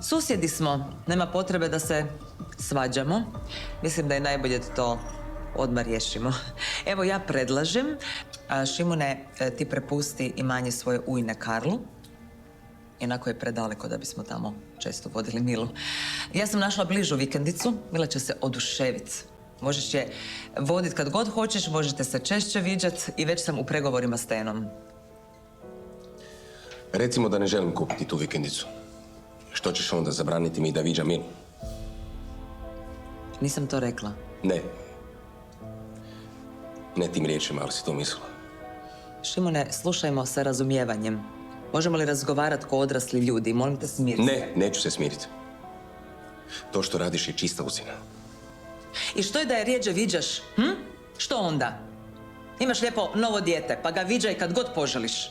Susjedi smo, nema potrebe da se svađamo. Mislim da je najbolje da to odmah riješimo. Evo, ja predlažem, Šimune, ti prepusti imanje svoje ujne Karlu. Inako je predaleko da bismo tamo često vodili Milu. Ja sam našla bližu vikendicu, Mila će se oduševiti. Možeš je voditi kad god hoćeš, možete se češće viđat i već sam u pregovorima s Tenom. Recimo da ne želim kupiti tu vikendicu. Što ćeš onda zabraniti mi da viđam Milu? Nisam to rekla. Ne. Ne tim riječima, ali si to mislila. Šimune, slušajmo sa razumijevanjem. Možemo li razgovarati ko odrasli ljudi? Molim te, smiri se. Ne, neću se smiriti. To što radiš je čista uzina. I što je da je rijeđe viđaš? Što onda? Imaš lijepo novo dijete, pa ga viđaj kad god poželiš.